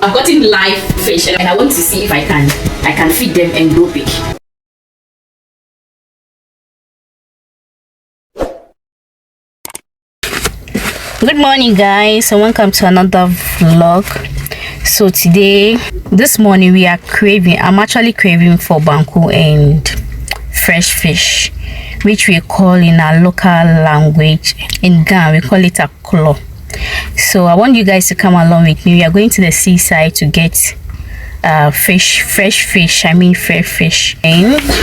I've gotten live fish and I want to see if I can feed them and grow big. Good morning guys, and welcome to another vlog. So this morning we are craving. I'm actually craving for banku and fresh fish, which we call in our local language in Ghana we call it a claw. So I want you guys to come along with me. We are going to the seaside to get fresh fish, and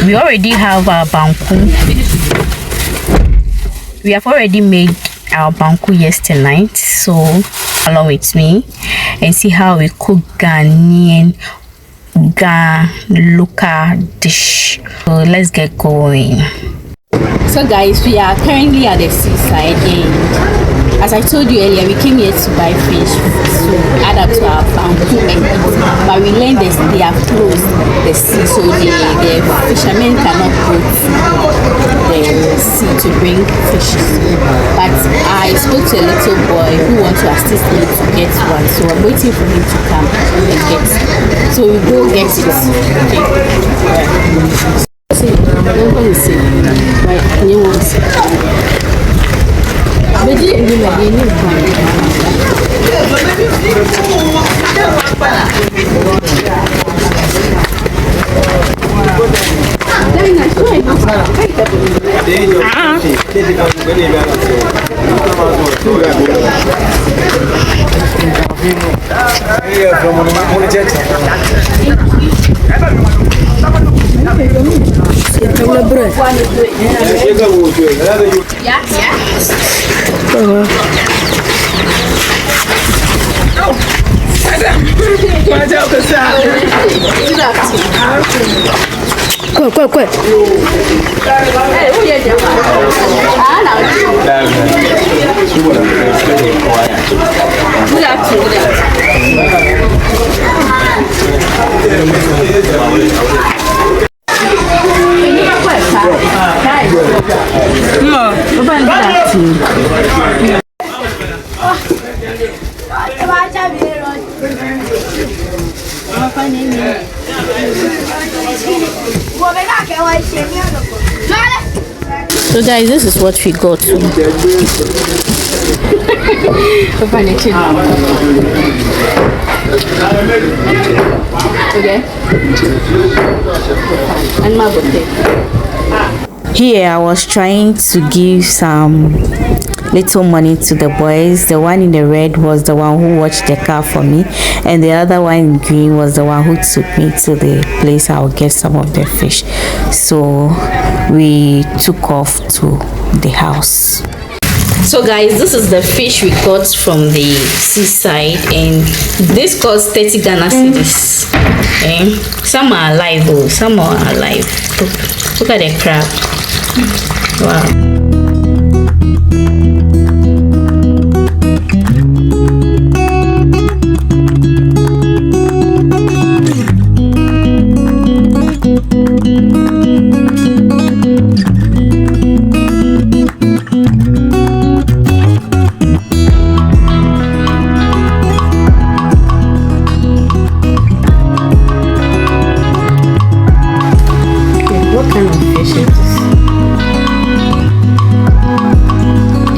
we already have our banku. We have already made our banku yesterday night, so along with me and see how we cook Ghanaian Ga local dish. So let's get going. So guys, we are currently at the seaside, and as I told you earlier, we came here to buy fish to add up to our banku and eat. But we learned this, they have closed the sea, so the fishermen cannot go to the sea to bring fishes. But I spoke to a little boy who wants to assist me to get one, so I'm waiting for him to come and get it. So we go get it. So guys, this is what we got. Okay. And my birthday. Here I was trying to give some little money to the boys. The one in the red was the one who watched the car for me, and the other one in green was the one who took me to the place I would get some of the fish. So we took off to the house. So guys, this is the fish we got from the seaside, and this cost 30 Ghana cedis. Okay. Some are alive, oh, some are alive. Look at the crab. Wow.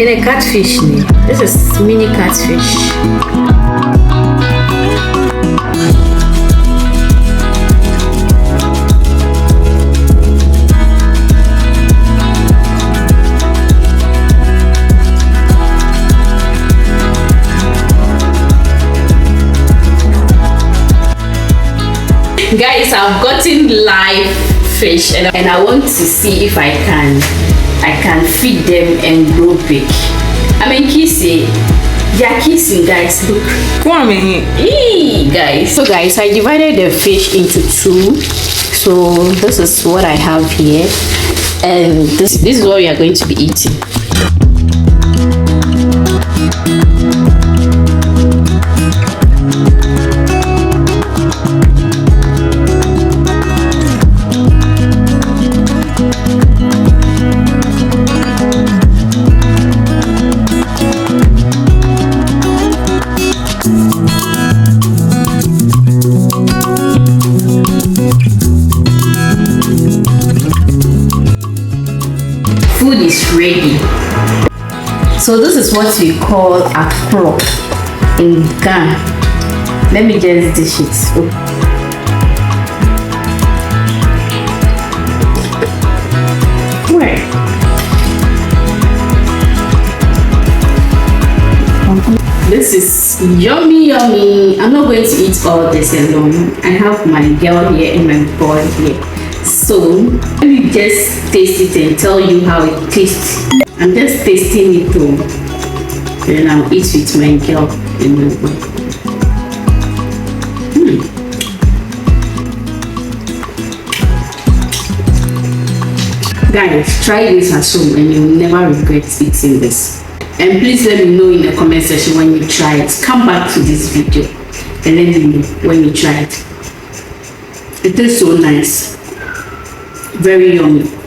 A catfish. This is mini catfish. Guys, I've gotten live fish and I want to see if I can feed them and grow big. I mean, kissing. They are kissing, guys. Look. Come on, guys. So, guys, I divided the fish into two. So, this is what I have here, and this is what we are going to be eating. food is ready. So this is what we call a crop in Ghana. Let me just dish it. This is yummy, yummy. I'm not going to eat all this alone. I have my girl here and my boy here. So let me just taste it and tell you how it tastes. I'm just tasting it too. Then I'll eat with my girl and my boy. Guys, try this at home and you'll never regret eating this. And please let me know in the comment section when you try it. Come back to this video and let me know when you try it. It tastes so nice. Very yummy.